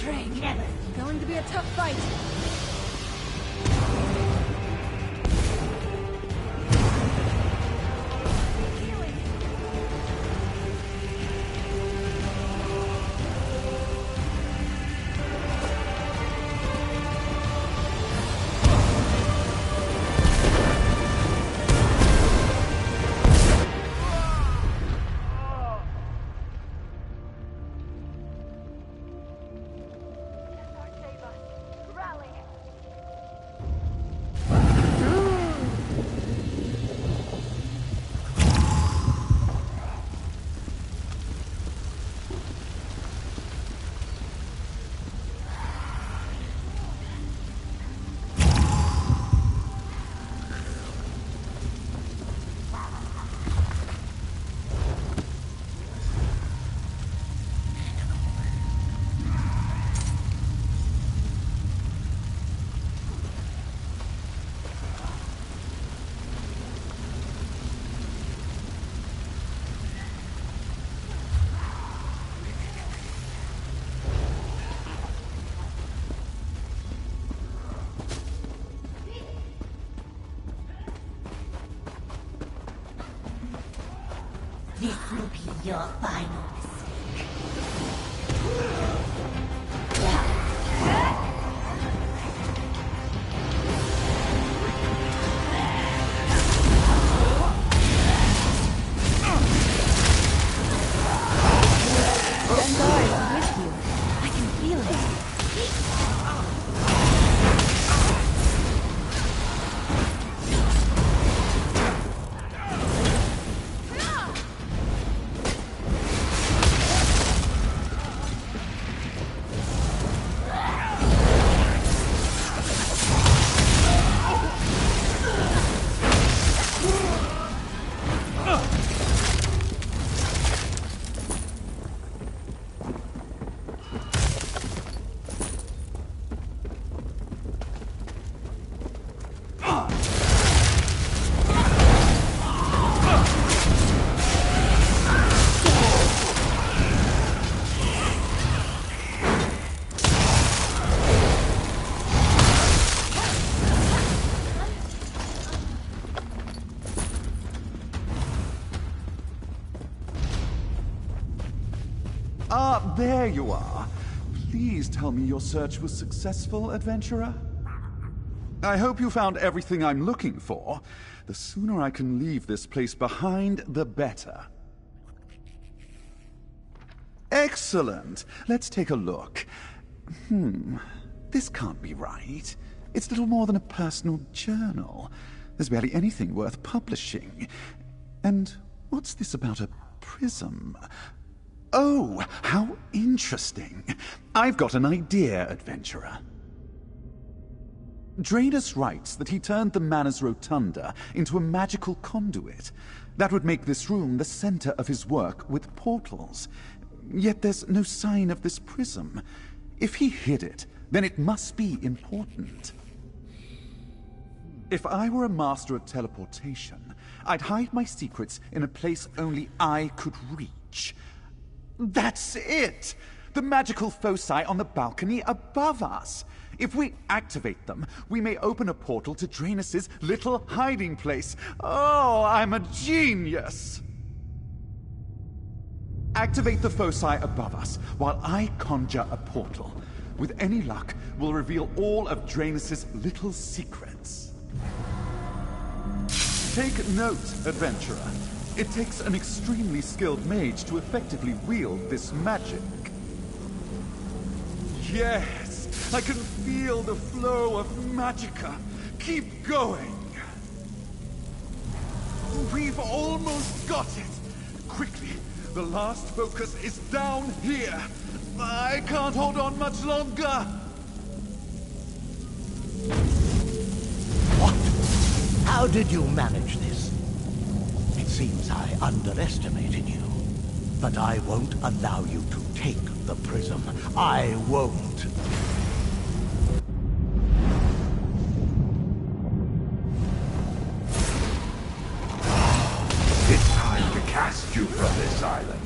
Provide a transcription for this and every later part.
Craig, never. Going to be a tough fight. This will be your final mistake. Dengar is with you. I can feel it. Ah, there you are. Please tell me your search was successful, adventurer. I hope you found everything I'm looking for. The sooner I can leave this place behind, the better. Excellent. Let's take a look. This can't be right. It's little more than a personal journal. There's barely anything worth publishing. And what's this about a prism? Oh, how interesting. I've got an idea, adventurer. Draenus writes that he turned the Manor's rotunda into a magical conduit. That would make this room the center of his work with portals. Yet there's no sign of this prism. If he hid it, then it must be important. If I were a master of teleportation, I'd hide my secrets in a place only I could reach. That's it! The magical foci on the balcony above us. If we activate them, we may open a portal to Draenus' little hiding place. Oh, I'm a genius! Activate the foci above us while I conjure a portal. With any luck, we'll reveal all of Draenus' little secrets. Take note, adventurer. It takes an extremely skilled mage to effectively wield this magic. Yes, I can feel the flow of magicka. Keep going. We've almost got it. Quickly, the last focus is down here. I can't hold on much longer. What? How did you manage this? It seems I underestimated you. But I won't allow you to take the prism. I won't. It's time to cast you from this island.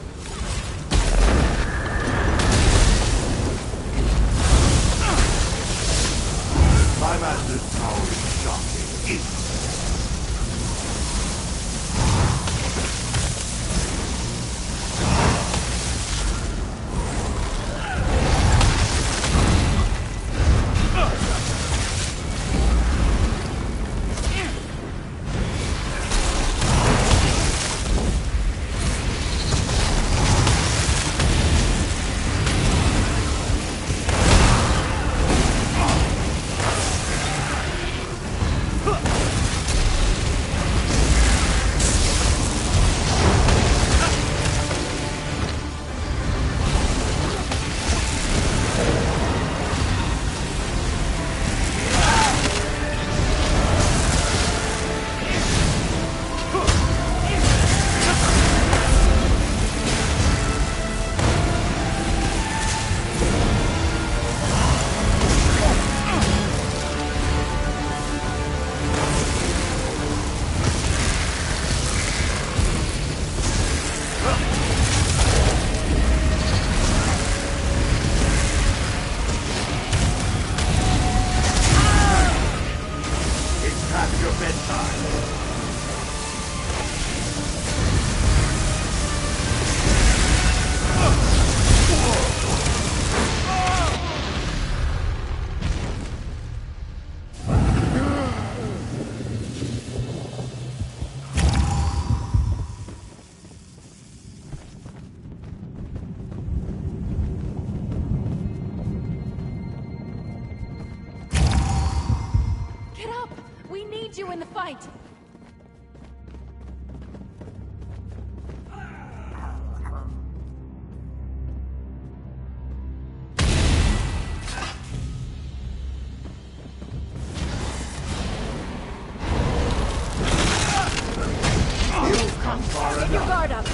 need you in the fight! You've come far Get enough. your guard up!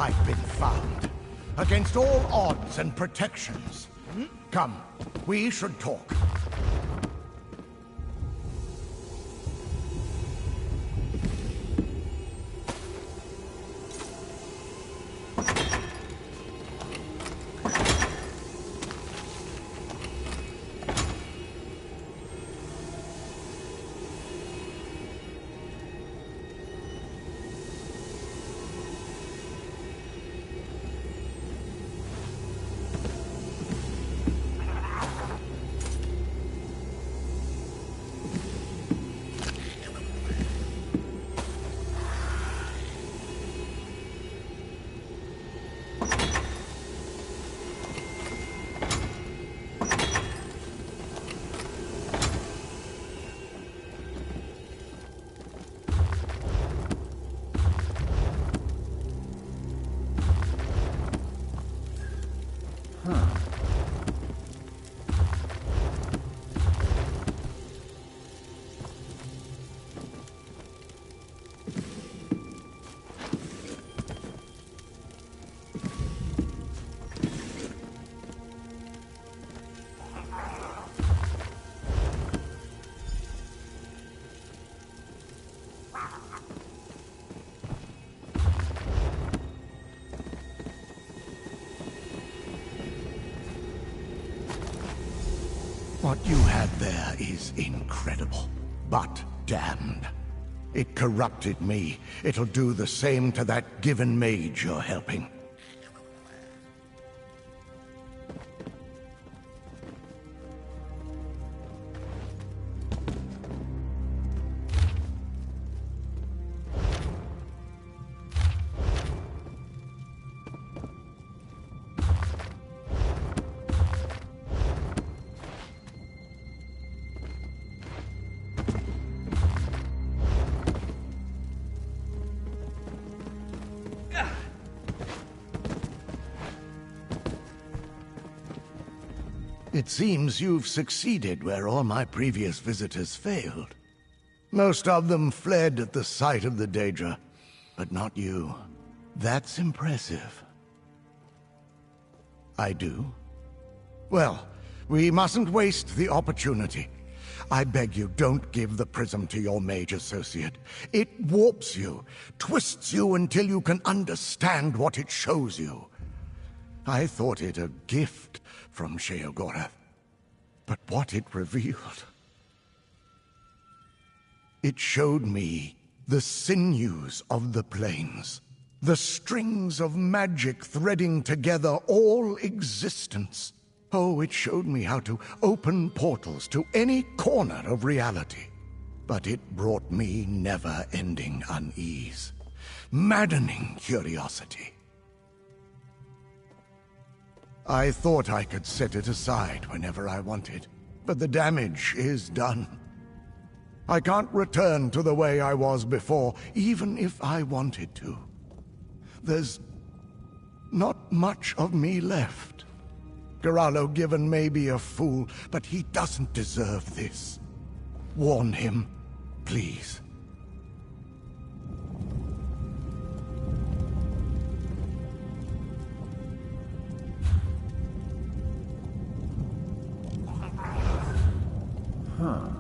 I've been found. Against all odds and protections. Come, we should talk. What you had there is incredible, but damned. It corrupted me. It'll do the same to that given mage you're helping. It seems you've succeeded where all my previous visitors failed. Most of them fled at the sight of the Daedra, but not you. That's impressive. I do? Well, we mustn't waste the opportunity. I beg you, don't give the prism to your mage associate. It warps you, twists you until you can understand what it shows you. I thought it a gift from Sheogorath, but what it revealed... It showed me the sinews of the plains, the strings of magic threading together all existence. Oh, it showed me how to open portals to any corner of reality. But it brought me never-ending unease, maddening curiosity. I thought I could set it aside whenever I wanted, but the damage is done. I can't return to the way I was before, even if I wanted to. There's not much of me left. Gerallo Given may be a fool, but he doesn't deserve this. Warn him, please. Huh.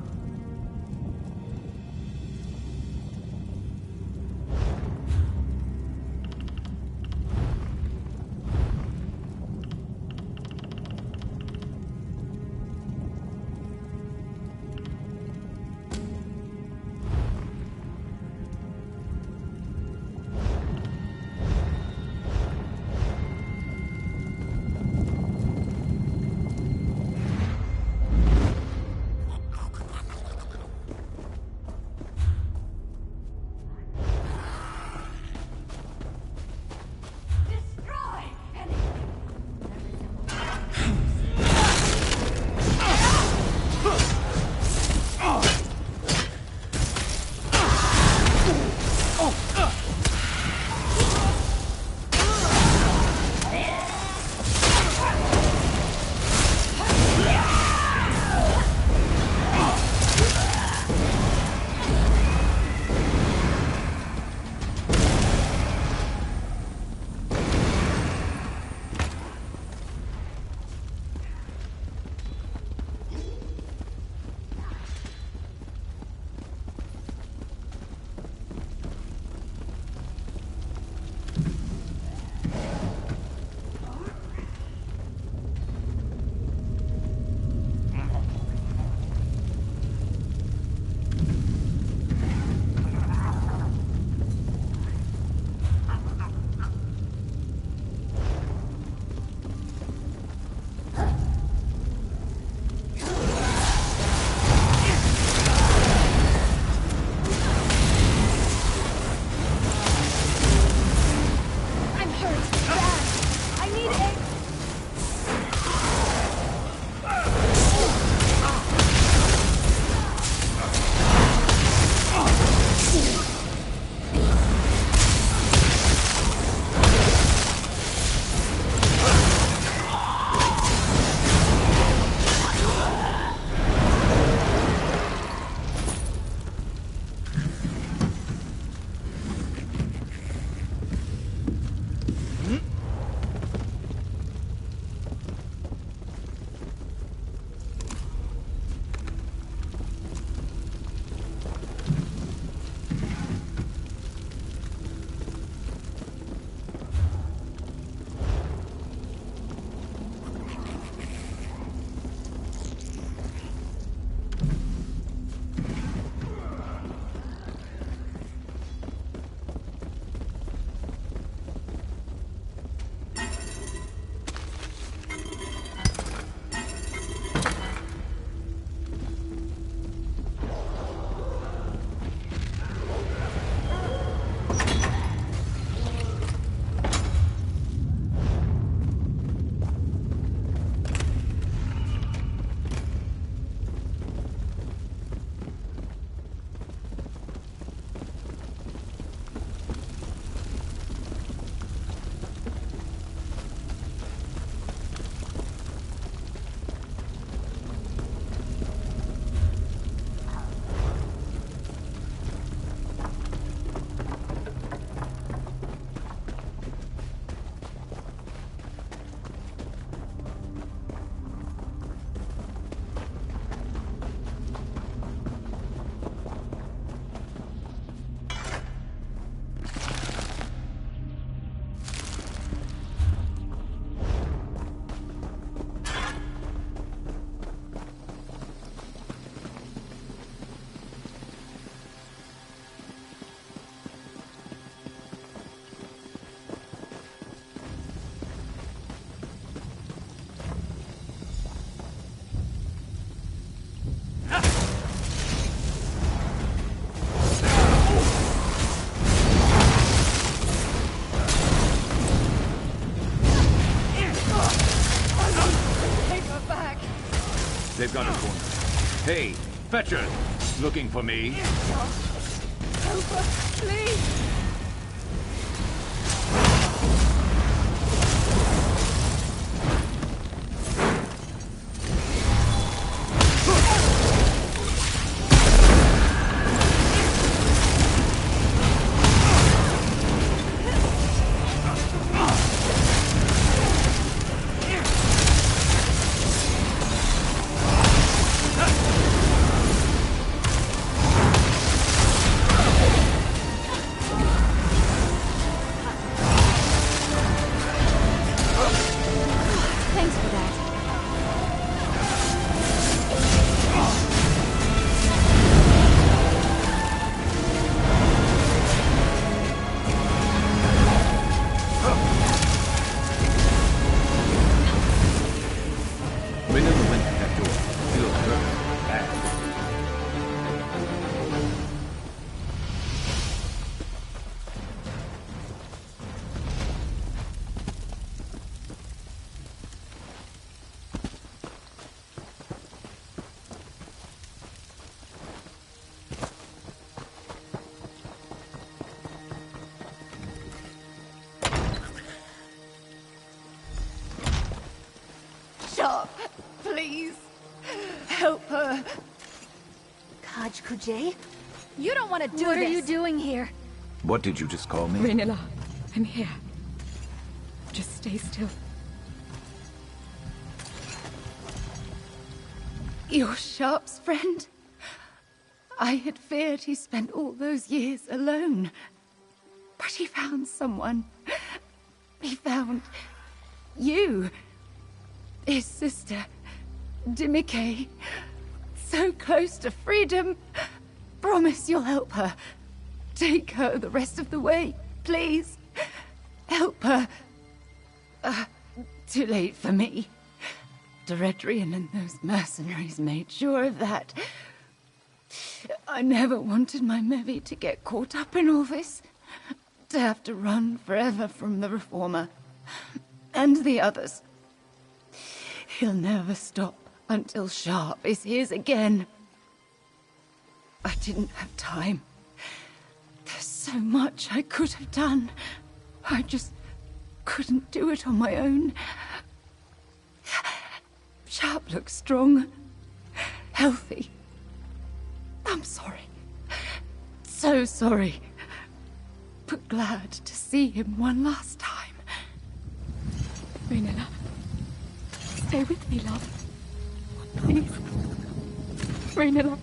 They've got us cornered. Hey, Fetcher! Looking for me? Help us, please! Thanks for that. We never went to that door. Feels hurt. Bad. Sharp, please. Help her. Kaj Kujay? You don't want to do this! What are you doing here? What did you just call me? Raynilla, I'm here. Just stay still. You're Sharp's friend? I had feared he spent all those years alone. But he found someone. He found you. His sister, Dimike. So close to freedom. Promise you'll help her. Take her the rest of the way, please. Help her. Too late for me. Deredrian and those mercenaries made sure of that. I never wanted my Mevi to get caught up in all this. To have to run forever from the Reformer. And the others. He'll never stop until Sharp is his again. I didn't have time. There's so much I could have done. I just couldn't do it on my own. Sharp looks strong, healthy. I'm sorry. So sorry. But glad to see him one last time. Raynilla, stay with me, love. Please. Raynilla.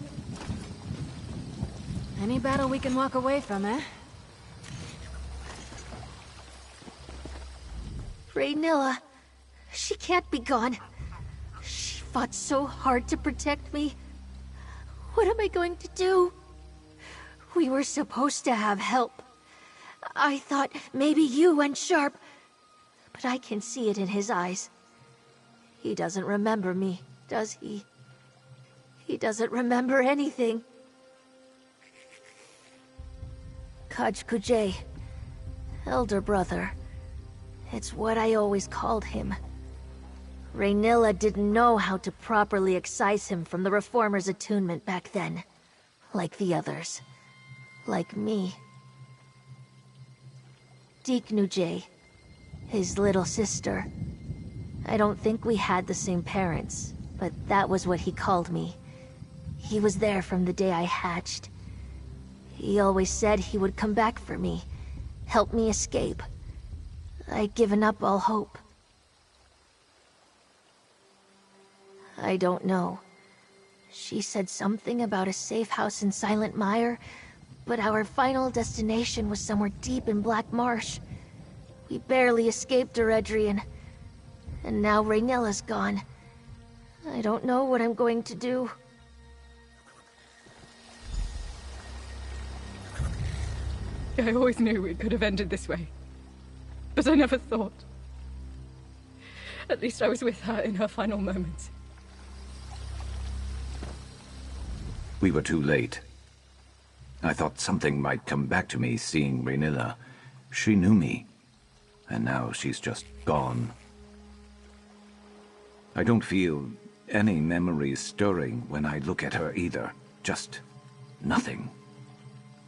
Any battle we can walk away from, eh? Raynilla. She can't be gone. She fought so hard to protect me. What am I going to do? We were supposed to have help. I thought maybe you and Sharp, but I can see it in his eyes. He doesn't remember me, does he? He doesn't remember anything. Kaj Kujay, elder brother. It's what I always called him. Raynilla didn't know how to properly excise him from the Reformer's attunement back then. Like the others. Like me. Deeknujay, his little sister. I don't think we had the same parents, but that was what he called me. He was there from the day I hatched. He always said he would come back for me, help me escape. I'd given up all hope. I don't know. She said something about a safe house in Silent Mire, but our final destination was somewhere deep in Black Marsh. We barely escaped Deredrian. And now Raynilla's gone. I don't know what I'm going to do. I always knew it could have ended this way. But I never thought. At least I was with her in her final moments. We were too late. I thought something might come back to me seeing Raynilla. She knew me. And now she's just gone. I don't feel any memories stirring when I look at her either. Just nothing.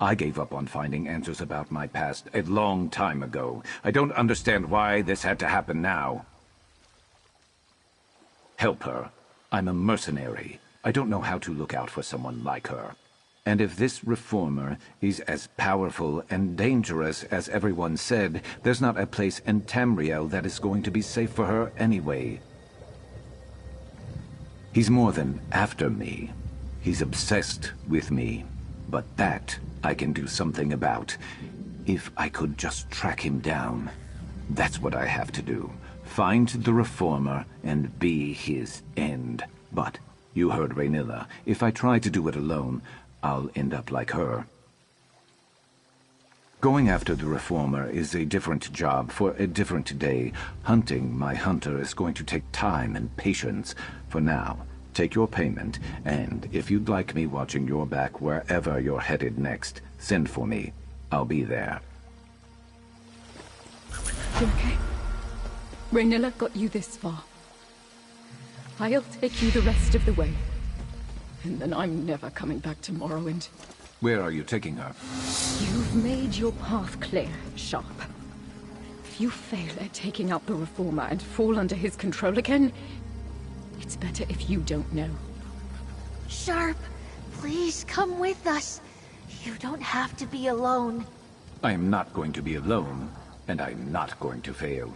I gave up on finding answers about my past a long time ago. I don't understand why this had to happen now. Help her. I'm a mercenary. I don't know how to look out for someone like her. And if this reformer is as powerful and dangerous as everyone said, there's not a place in Tamriel that is going to be safe for her anyway. He's more than after me. He's obsessed with me. But that I can do something about. If I could just track him down. That's what I have to do. Find the reformer and be his end. But you heard Raynilla. If I try to do it alone, I'll end up like her. Going after the reformer is a different job for a different day. Hunting my hunter is going to take time and patience. For now, take your payment, and if you'd like me watching your back wherever you're headed next, send for me. I'll be there. You okay? Raynilla got you this far. I'll take you the rest of the way. And then I'm never coming back to Morrowind. Where are you taking her? You've made your path clear, Sharp. If you fail at taking out the Reformer and fall under his control again, it's better if you don't know. Sharp, please come with us. You don't have to be alone. I am not going to be alone, and I'm not going to fail.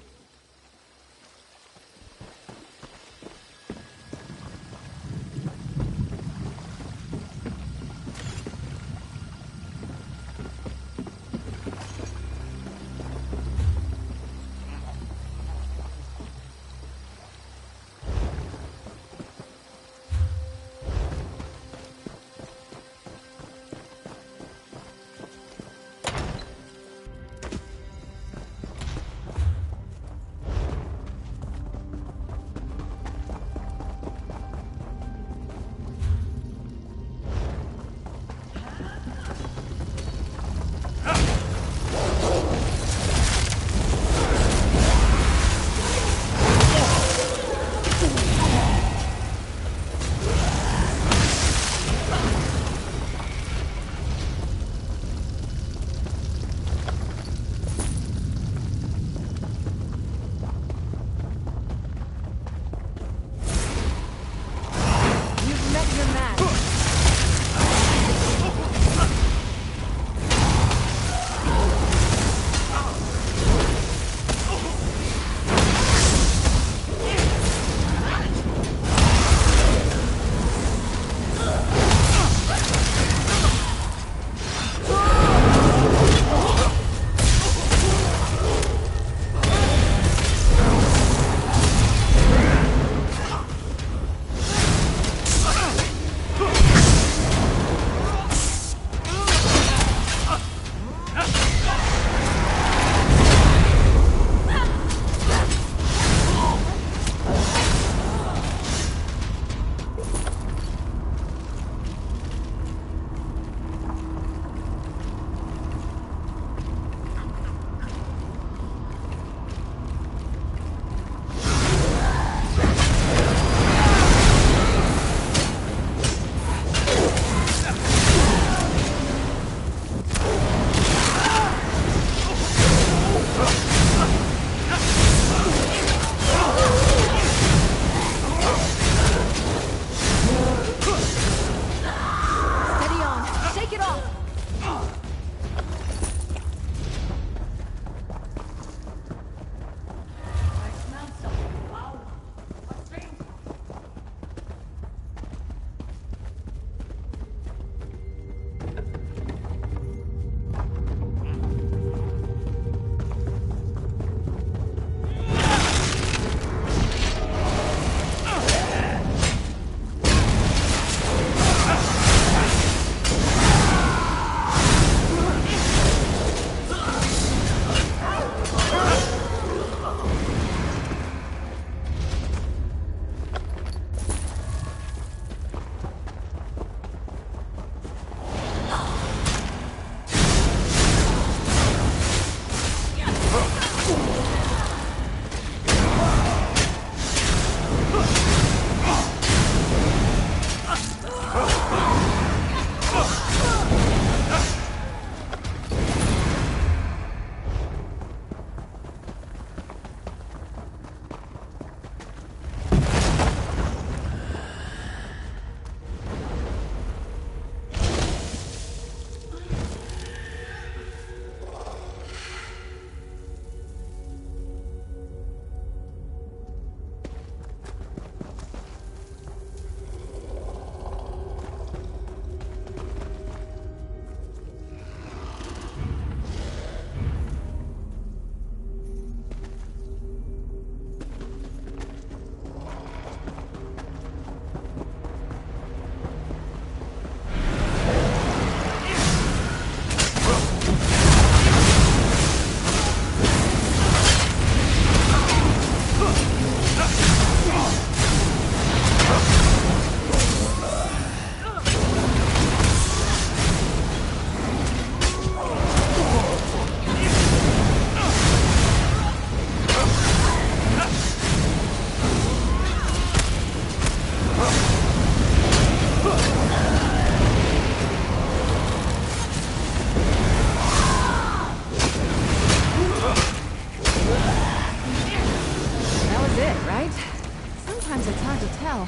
That was it, right? Sometimes it's hard to tell.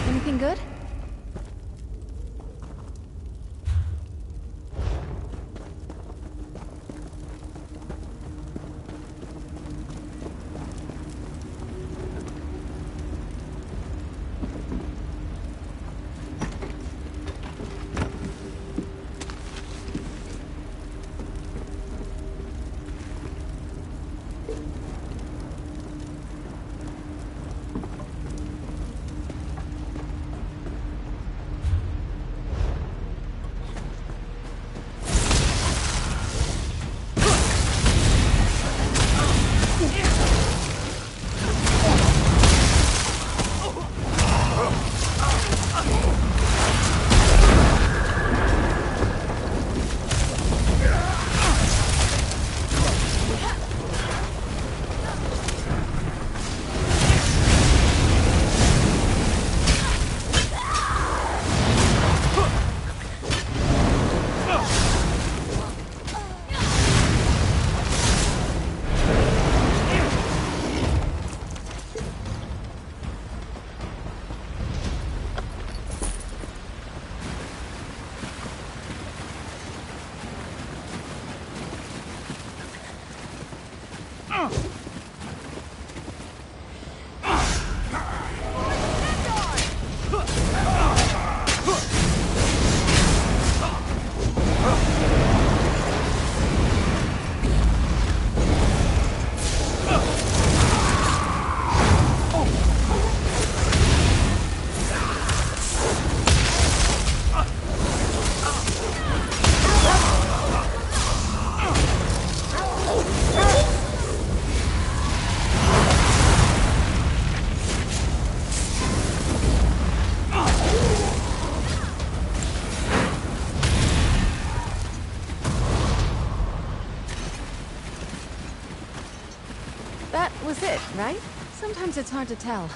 Anything good? That was it, right? Sometimes it's hard to tell.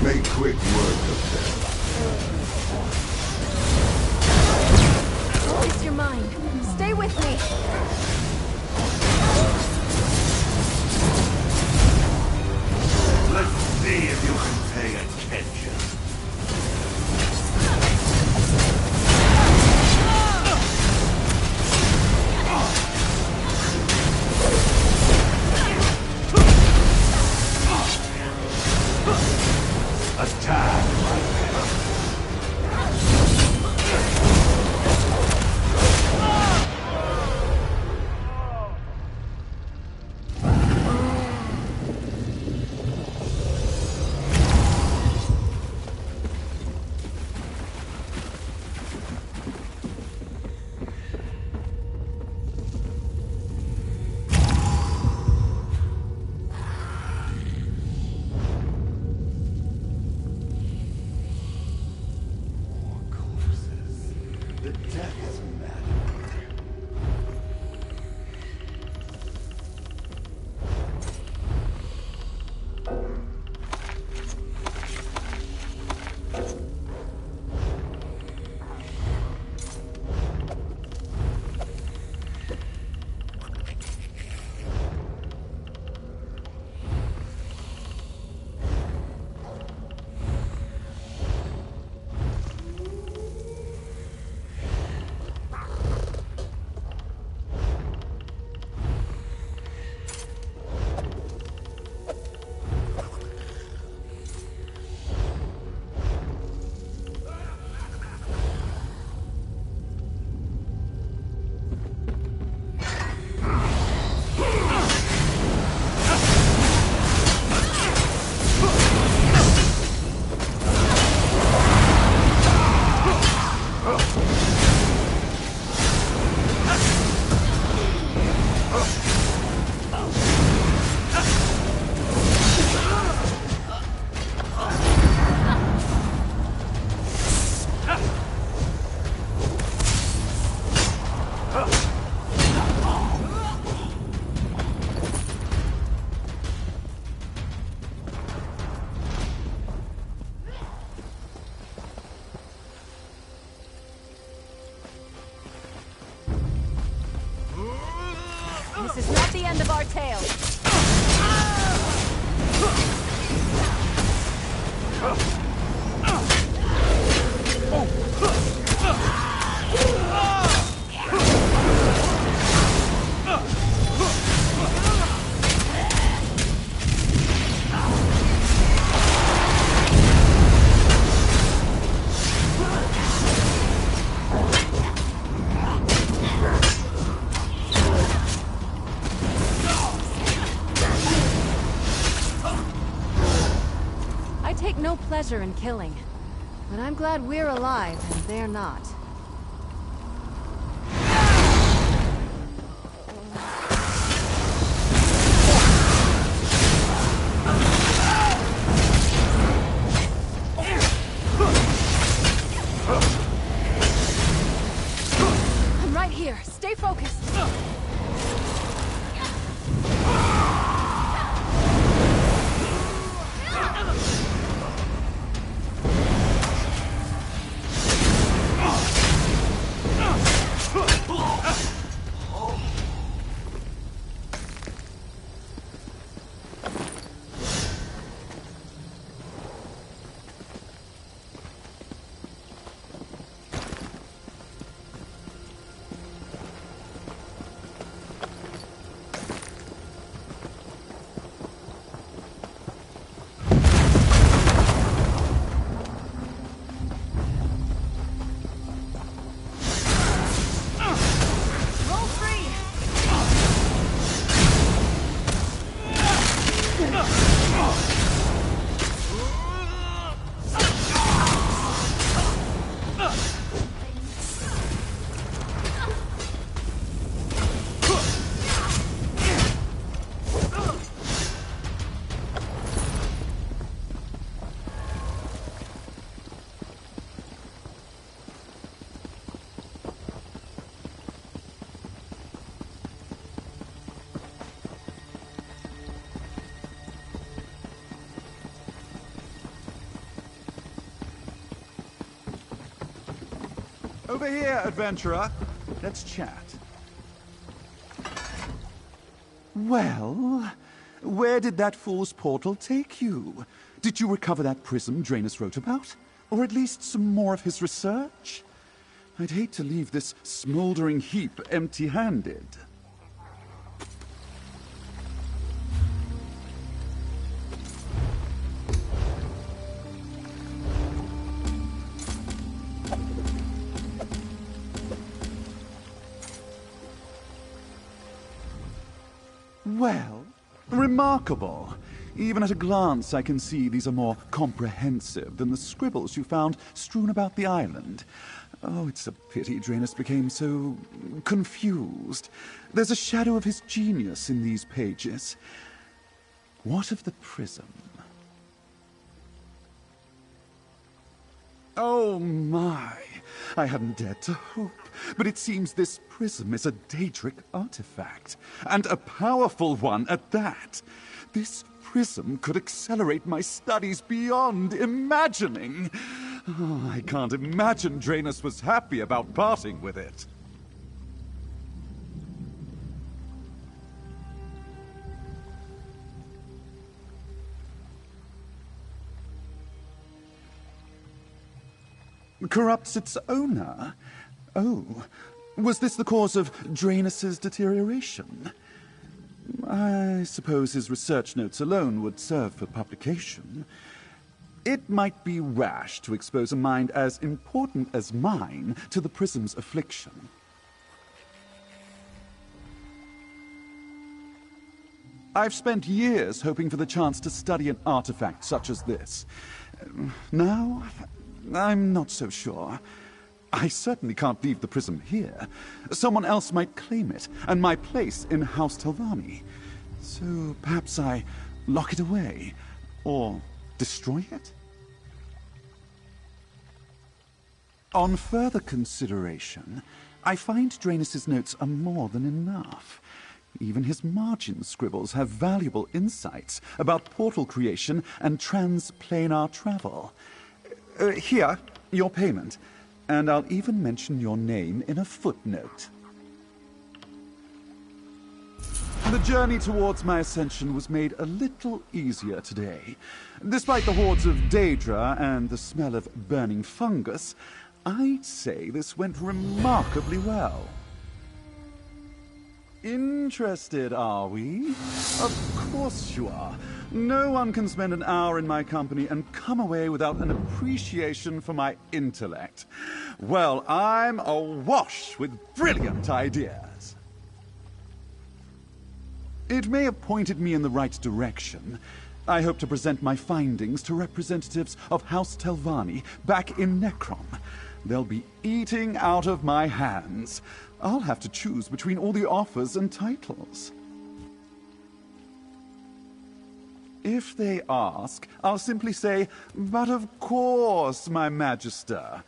Make quick work of them. Don't waste your mind. Stay with me. Let's see if you can pay attention. Attack, my man. end of our tale. I take no pleasure in killing, but I'm glad we're alive and they're not. I'm right here. Stay focused. Over here, adventurer. Let's chat. Well, where did that fool's portal take you? Did you recover that prism Draenus wrote about? Or at least some more of his research? I'd hate to leave this smoldering heap empty-handed. Well, remarkable. Even at a glance, I can see these are more comprehensive than the scribbles you found strewn about the island. Oh, it's a pity Draenus became so confused. There's a shadow of his genius in these pages. What of the prism? Oh my! I hadn't dared to hope, but it seems this prism is a Daedric artifact, and a powerful one at that. This prism could accelerate my studies beyond imagining. Oh, I can't imagine Draenus was happy about parting with it. Corrupts its owner? Oh, was this the cause of Draenus's deterioration? I suppose his research notes alone would serve for publication. It might be rash to expose a mind as important as mine to the prism's affliction. I've spent years hoping for the chance to study an artifact such as this. Now, I'm not so sure. I certainly can't leave the prism here. Someone else might claim it, and my place in House Telvanni. So perhaps I lock it away, or destroy it? On further consideration, I find Draenus's notes are more than enough. Even his margin scribbles have valuable insights about portal creation and transplanar travel. Here, your payment. And I'll even mention your name in a footnote. The journey towards my ascension was made a little easier today. Despite the hordes of Daedra and the smell of burning fungus, I'd say this went remarkably well. Interested, are we? Of course you are. No one can spend an hour in my company and come away without an appreciation for my intellect. Well, I'm awash with brilliant ideas. It may have pointed me in the right direction. I hope to present my findings to representatives of House Telvanni back in Necrom. They'll be eating out of my hands. I'll have to choose between all the offers and titles. If they ask, I'll simply say, "But of course, my Magister."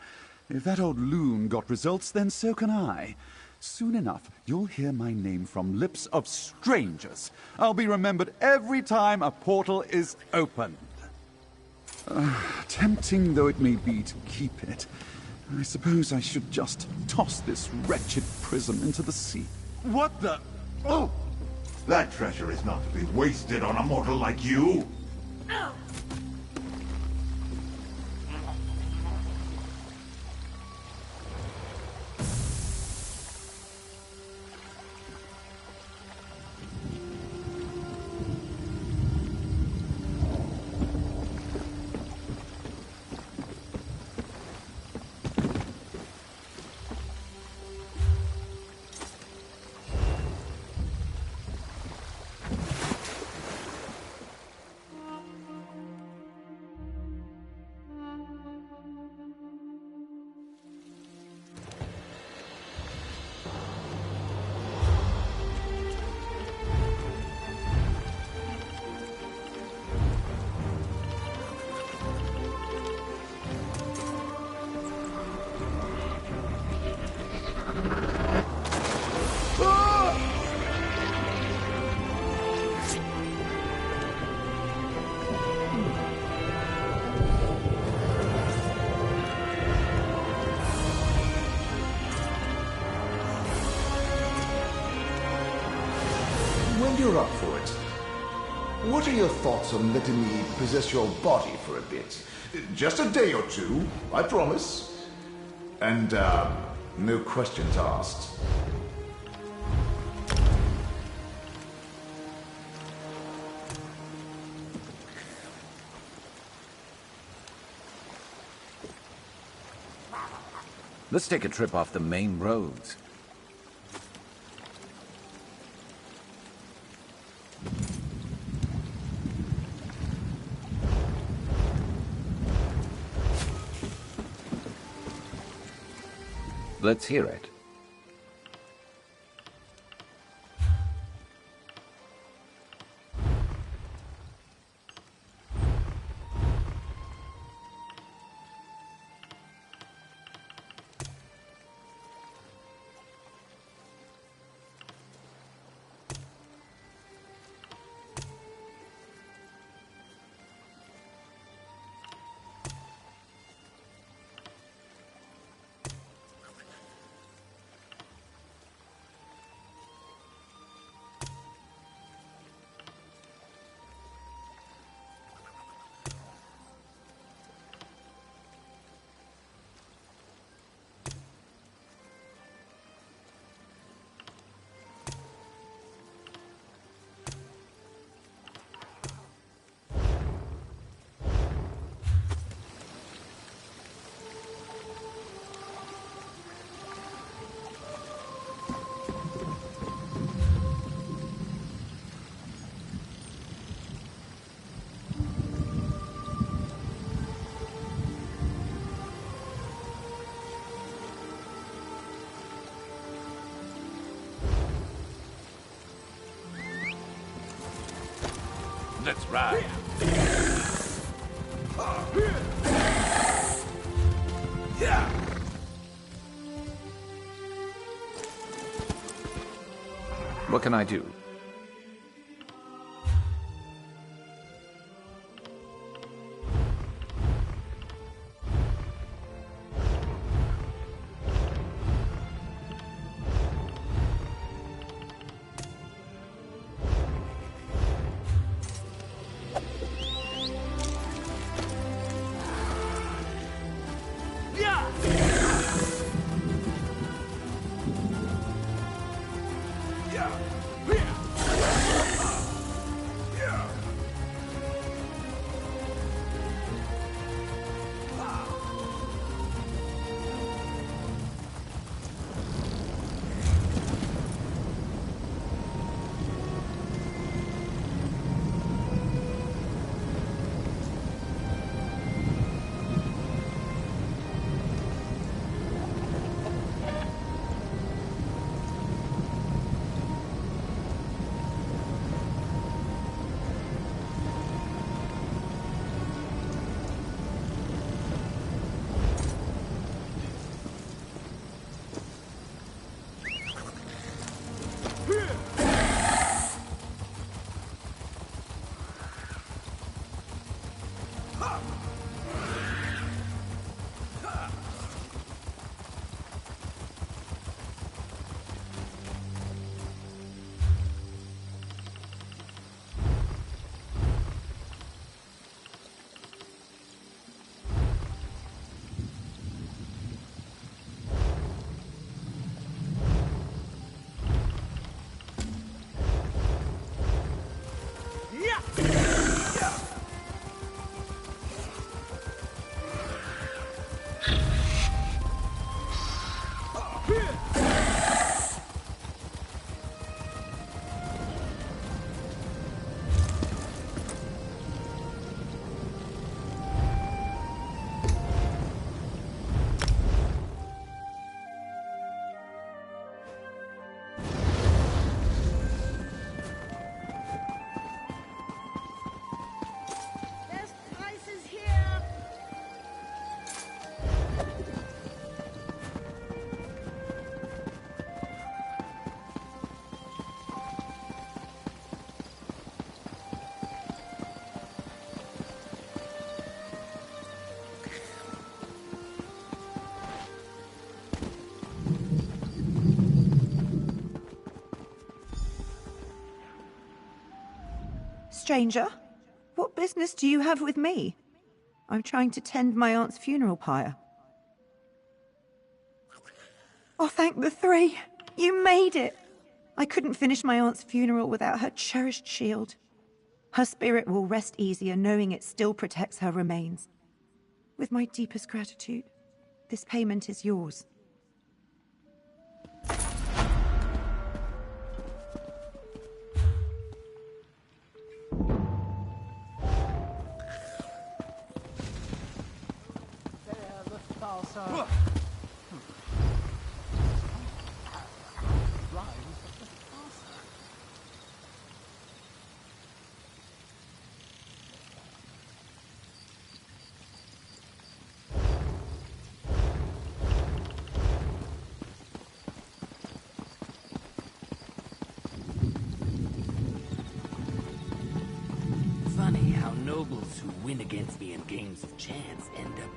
If that old loon got results, then so can I. Soon enough, you'll hear my name from lips of strangers. I'll be remembered every time a portal is opened. Tempting though it may be to keep it, I suppose I should just toss this wretched prism into the sea. What the... Oh! That treasure is not to be wasted on a mortal like you! When you're up for it, what are your thoughts on letting me possess your body for a bit? Just a day or two, I promise. And, no questions asked. Let's take a trip off the main roads. Let's hear it. Let's ride. What can I do? Stranger, what business do you have with me? I'm trying to tend my aunt's funeral pyre. Oh, thank the three! You made it! I couldn't finish my aunt's funeral without her cherished shield. Her spirit will rest easier knowing it still protects her remains. With my deepest gratitude, this payment is yours. Funny how nobles who win against me in games of chance end up...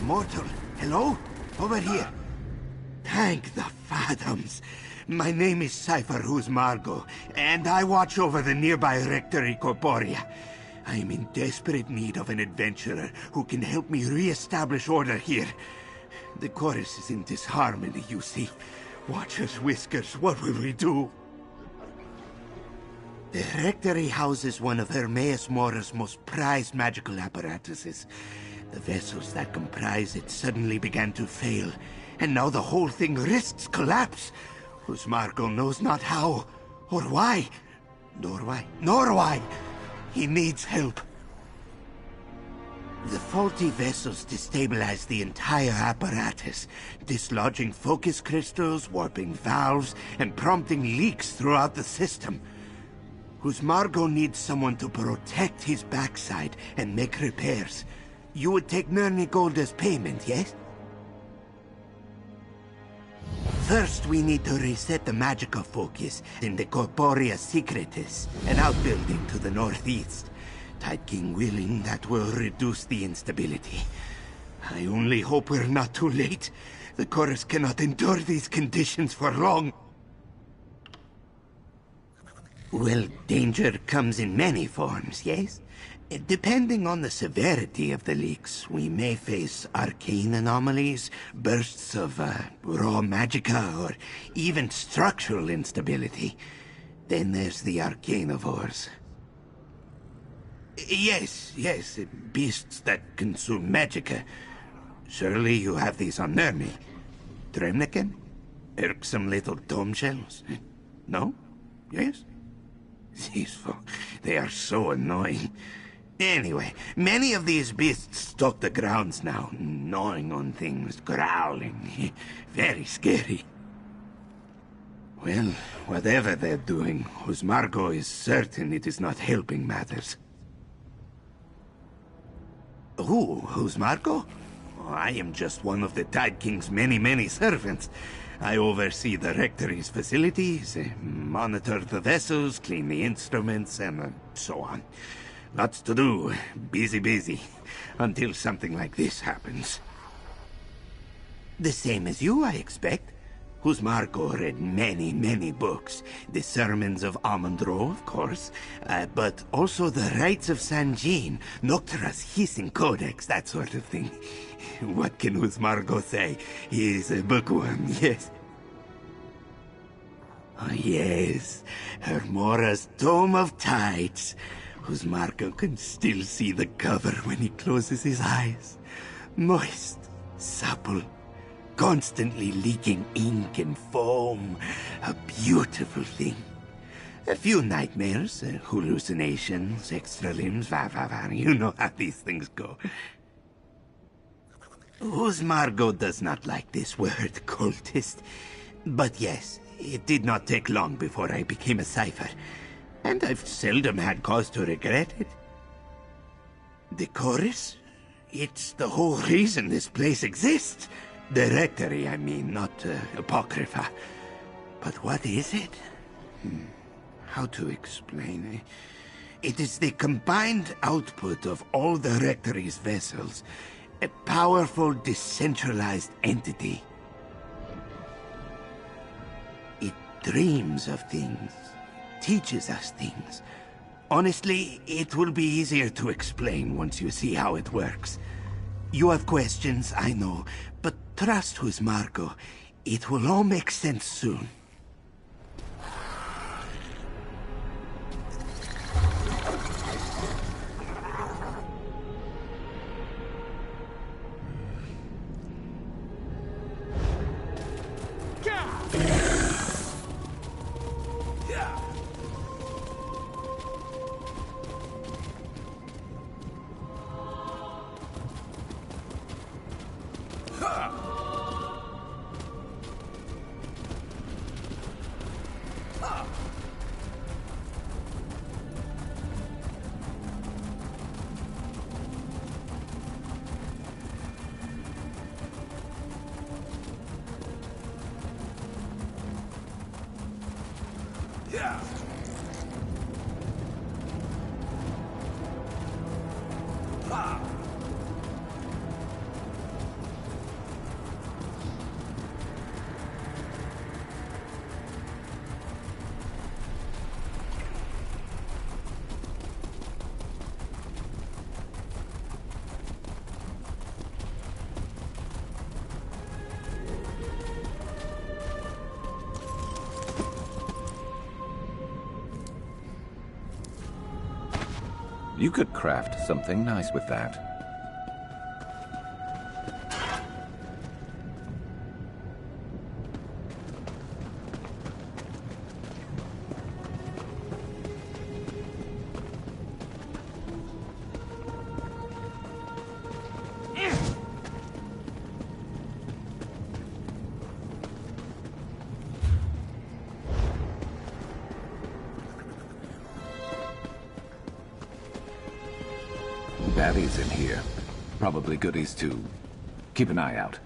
Mortal, hello? Over here. Thank the Phantoms. My name is Cypher Who's Margot, and I watch over the nearby Rectory Corporea. I am in desperate need of an adventurer who can help me re-establish order here. The chorus is in disharmony, you see. Watchers, Whiskers, what will we do? The Rectory houses one of Hermaeus Mora's most prized magical apparatuses. The vessels that comprise it suddenly began to fail, and now the whole thing risks collapse. Whose Margot knows not how, or why, nor why. He needs help. The faulty vessels destabilize the entire apparatus, dislodging focus crystals, warping valves, and prompting leaks throughout the system. Whose Margot needs someone to protect his backside and make repairs. You would take Nurny Gold as payment, yes? First, we need to reset the magical focus in the Corporea Secretis, an outbuilding to the northeast. Tide King willing, that will reduce the instability. I only hope we're not too late. The chorus cannot endure these conditions for long. Well, danger comes in many forms, yes? Depending on the severity of the leaks, we may face arcane anomalies, bursts of raw magicka, or even structural instability. Then there's the arcanivores. Yes, beasts that consume magicka. Surely you have these on Nermi. Dremniken? Irksome little dome shells? No? Yes? These folk, they are so annoying. Anyway, many of these beasts stalk the grounds now, gnawing on things, growling. Very scary. Well, whatever they're doing, Husmargo is certain it is not helping matters. Who, Husmargo? I am just one of the Tide King's many servants. I oversee the Rectory's facilities, monitor the vessels, clean the instruments, and so on. Lots to do. Busy. Until something like this happens. The same as you, I expect. Husmargo read many books. The Sermons of Amandro, of course, but also the Rites of San Jean, Noctura's Hissing Codex, that sort of thing. What can Husmargo say? He is a bookworm, yes. Oh, yes. Hermora's Tome of Tides. Husmargo can still see the cover when he closes his eyes. Moist, supple, constantly leaking ink and foam. A beautiful thing. A few nightmares, hallucinations, extra limbs, you know how these things go. Husmargo does not like this word, cultist. But yes, it did not take long before I became a cipher. And I've seldom had cause to regret it. The chorus? It's the whole reason this place exists. The Rectory, I mean, not Apocrypha. But what is it? How to explain it? It is the combined output of all the Rectory's vessels. A powerful, decentralized entity. It dreams of things. Teaches us things. Honestly, it will be easier to explain once you see how it works. You have questions, I know, but trust Husmargo. It will all make sense soon. You could craft something nice with that. Baddies in here. Probably goodies too. Keep an eye out.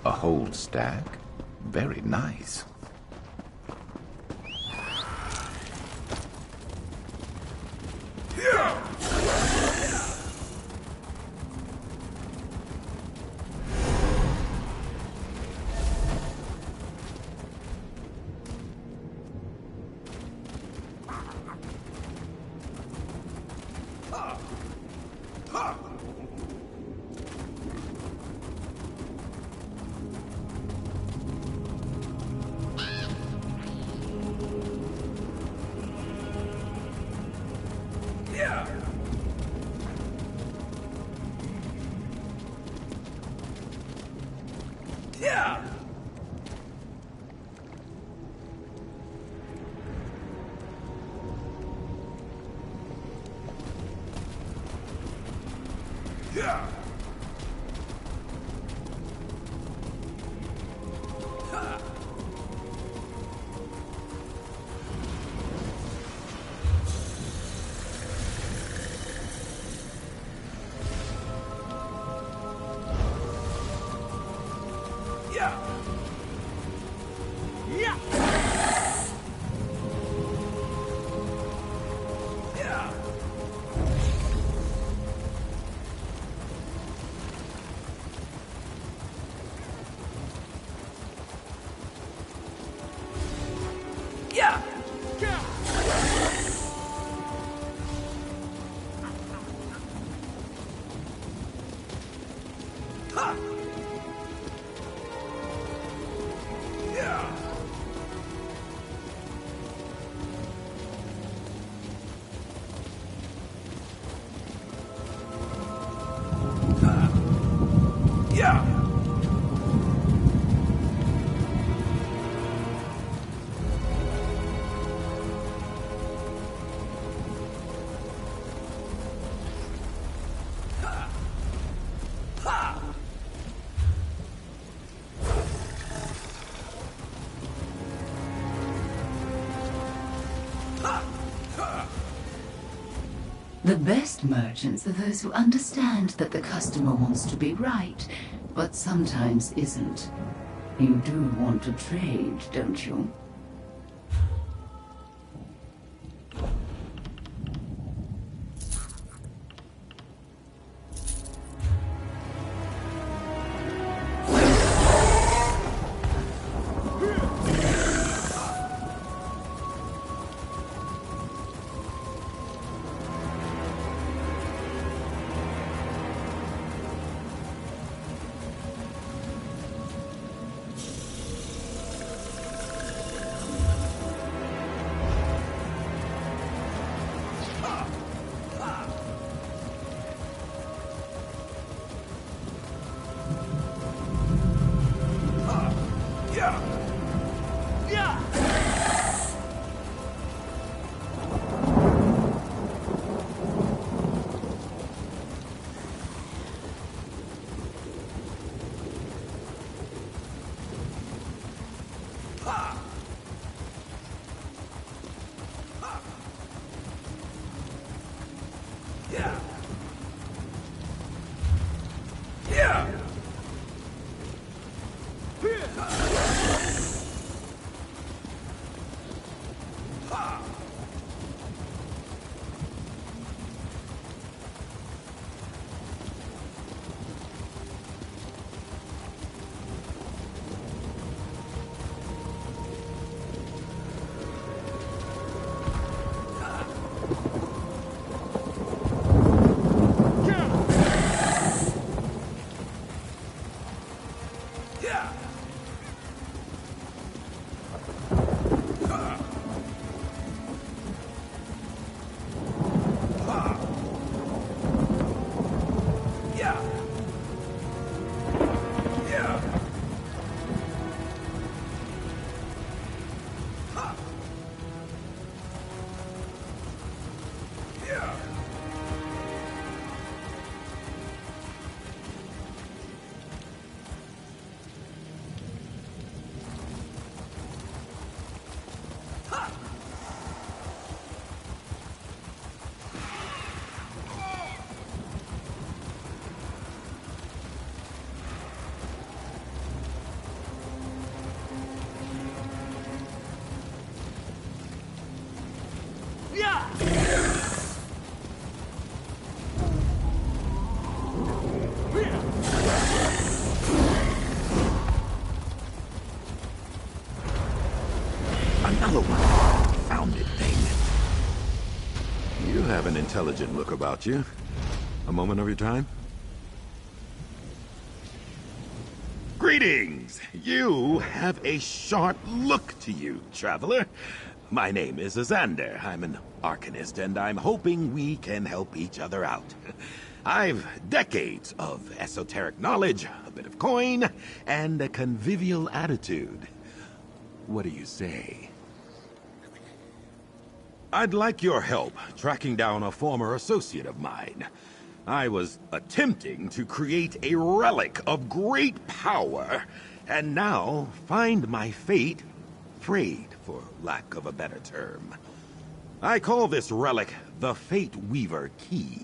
A whole stack? Very nice. The best merchants are those who understand that the customer wants to be right, but sometimes isn't. You do want to trade, don't you? an intelligent look about you. A moment of your time? Greetings! You have a sharp look to you, traveler. My name is Azander. I'm an Arcanist, and I'm hoping we can help each other out. I've decades of esoteric knowledge, a bit of coin, and a convivial attitude. What do you say? I'd like your help tracking down a former associate of mine. I was attempting to create a relic of great power, and now find my fate frayed, for lack of a better term. I call this relic the Fate Weaver Key.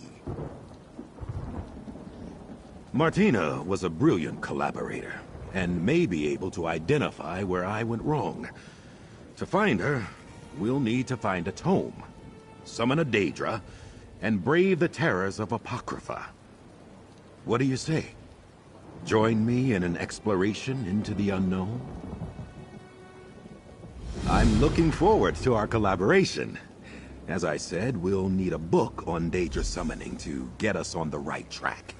Martina was a brilliant collaborator, and may be able to identify where I went wrong. To find her, we'll need to find a tome, summon a Daedra, and brave the terrors of Apocrypha. What do you say? Join me in an exploration into the unknown? I'm looking forward to our collaboration. As I said, we'll need a book on Daedra summoning to get us on the right track.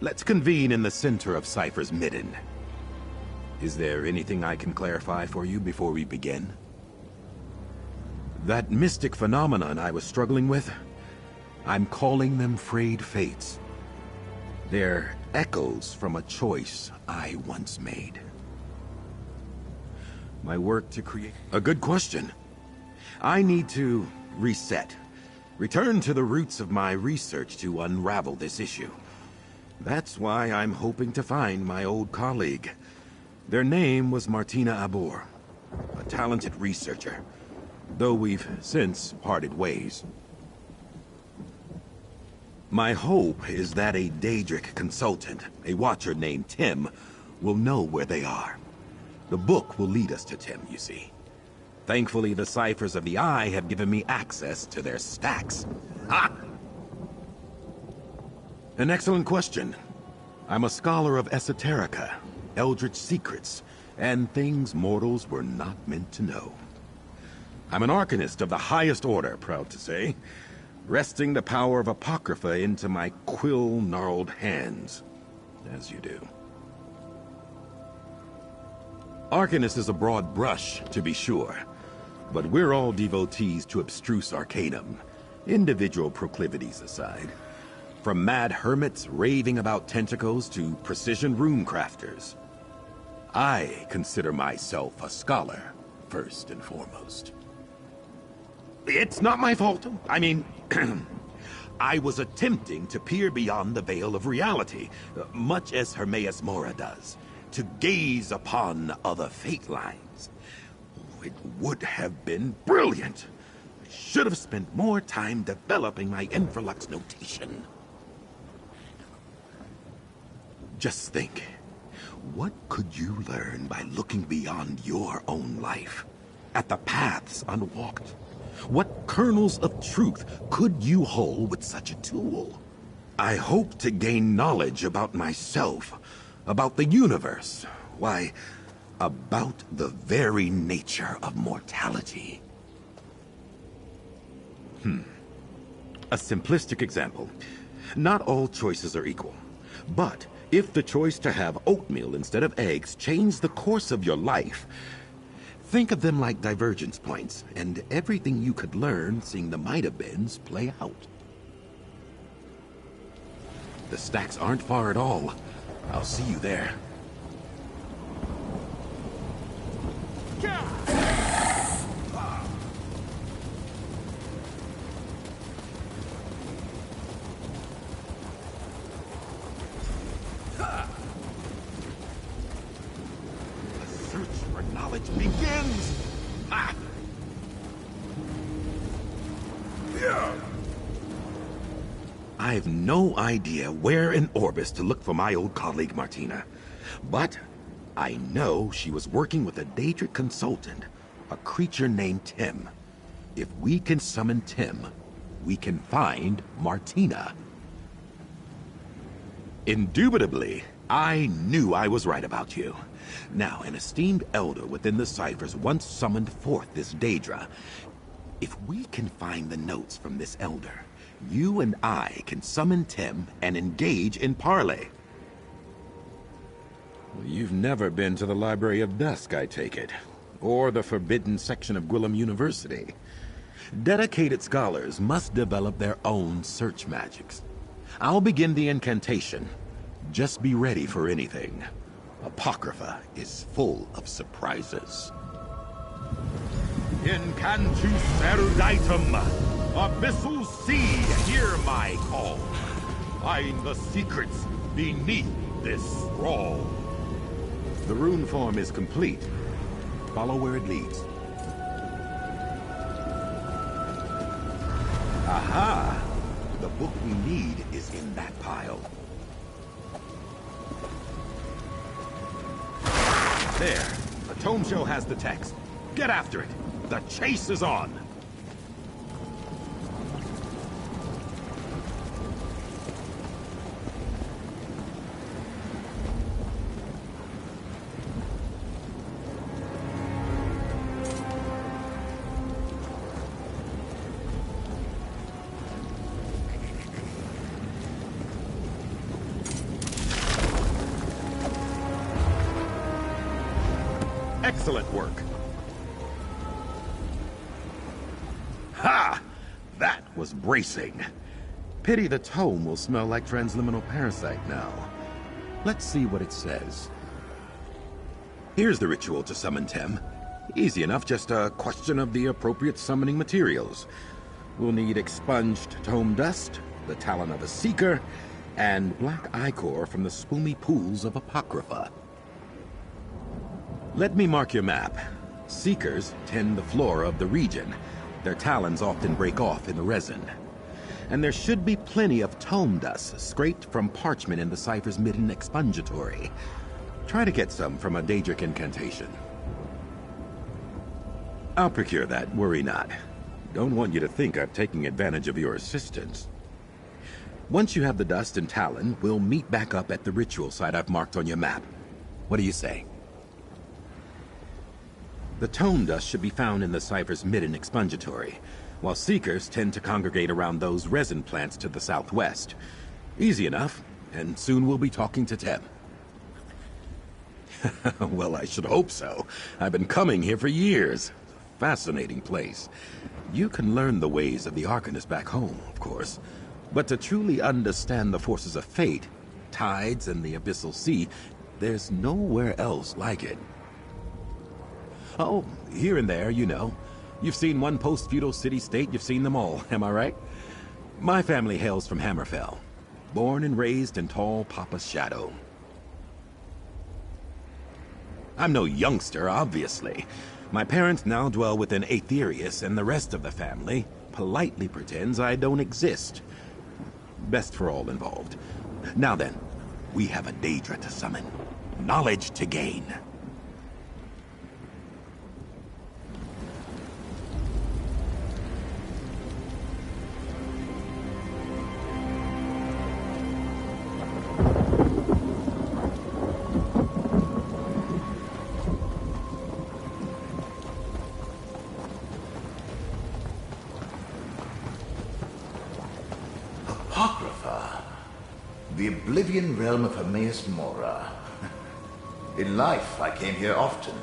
Let's convene in the center of Cypher's Midden. Is there anything I can clarify for you before we begin? That mystic phenomenon I was struggling with, I'm calling them frayed fates. They're echoes from a choice I once made. My work to create... A good question. I need to reset. Return to the roots of my research to unravel this issue. That's why I'm hoping to find my old colleague. Their name was Martina Abor, a talented researcher, though we've since parted ways. My hope is that a Daedric consultant, a watcher named Tim, will know where they are. The book will lead us to Tim, you see. Thankfully, the ciphers of the Eye have given me access to their stacks. Ha! An excellent question. I'm a scholar of esoterica, eldritch secrets, and things mortals were not meant to know. I'm an Arcanist of the highest order, proud to say, wresting the power of Apocrypha into my quill-gnarled hands, as you do. Arcanist is a broad brush, to be sure, but we're all devotees to abstruse arcanum, individual proclivities aside. From mad hermits raving about tentacles to precision rune crafters. I consider myself a scholar, first and foremost. It's not my fault. I mean, I was attempting to peer beyond the veil of reality, much as Hermaeus Mora does, to gaze upon other fate lines. It would have been brilliant. I should have spent more time developing my Infralux notation. Just think, what could you learn by looking beyond your own life, at the paths unwalked? What kernels of truth could you hold with such a tool? I hope to gain knowledge about myself, about the universe, why, about the very nature of mortality. A simplistic example. Not all choices are equal, but if the choice to have oatmeal instead of eggs changed the course of your life, think of them like divergence points, and everything you could learn seeing the might-have-beens play out. The stacks aren't far at all. I'll see you there. Knowledge begins! Ah! I have no idea where in Orbis to look for my old colleague Martina, but I know she was working with a Daedric consultant, a creature named Tim. If we can summon Tim, we can find Martina. Indubitably, I knew I was right about you. Now, an esteemed elder within the ciphers once summoned forth this Daedra. If we can find the notes from this elder, you and I can summon Tem and engage in parley. Well, you've never been to the Library of Dusk, I take it, or the forbidden section of Gwillem University. Dedicated scholars must develop their own search magics. I'll begin the incantation. Just be ready for anything. Apocrypha is full of surprises. Incantus eruditum, abyssal sea, hear my call. Find the secrets beneath this scroll. The rune form is complete. Follow where it leads. Aha! The book we need is in that pile. There. The tome show has the text. Get after it. The chase is on. Excellent work. Ha! That was bracing. Pity the tome will smell like transliminal parasite now. Let's see what it says. Here's the ritual to summon Tem. Easy enough, just a question of the appropriate summoning materials. We'll need expunged tome dust, the talon of a seeker, and black ichor from the spoomy pools of Apocrypha. Let me mark your map. Seekers tend the flora of the region. Their talons often break off in the resin. And there should be plenty of tome dust scraped from parchment in the cipher's midden expungatory. Try to get some from a Daedric incantation. I'll procure that, worry not. Don't want you to think I'm taking advantage of your assistance. Once you have the dust and talon, we'll meet back up at the ritual site I've marked on your map. What do you say? The tome dust should be found in the cipher's midden expungatory, while seekers tend to congregate around those resin plants to the southwest. Easy enough, and soon we'll be talking to Tem. Well, I should hope so. I've been coming here for years. Fascinating place. You can learn the ways of the Arcanist back home, of course. But to truly understand the forces of fate, tides and the abyssal sea, there's nowhere else like it. Oh, here and there, you know. You've seen one post-feudal city-state, you've seen them all, am I right? My family hails from Hammerfell. Born and raised in tall Papa's shadow. I'm no youngster, obviously. My parents now dwell within Aetherius, and the rest of the family politely pretends I don't exist. Best for all involved. Now then, we have a Daedra to summon. Knowledge to gain. Apocrypha. The Oblivion realm of Hermaeus Mora. In life, I came here often.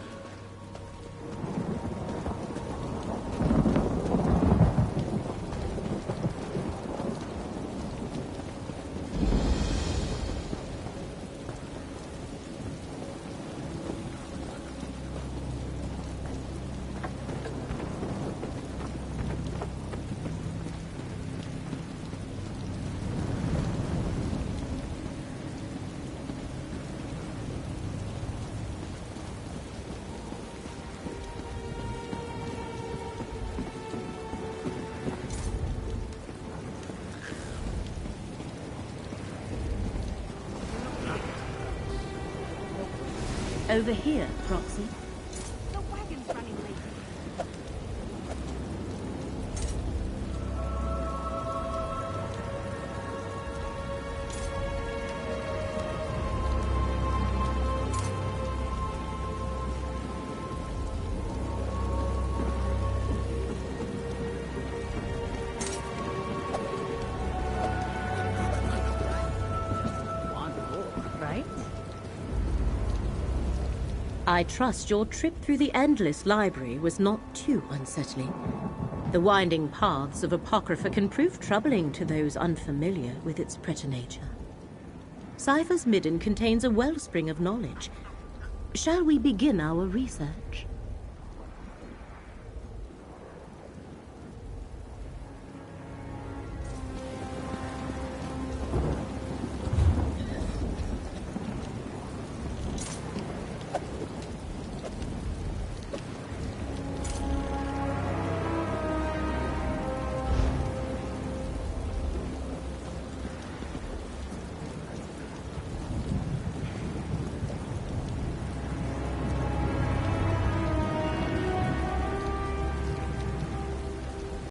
Over here, Proxy. The wagon's running late. I trust your trip through the Endless Library was not too unsettling. The winding paths of Apocrypha can prove troubling to those unfamiliar with its preternature. Cypher's Midden contains a wellspring of knowledge. Shall we begin our research?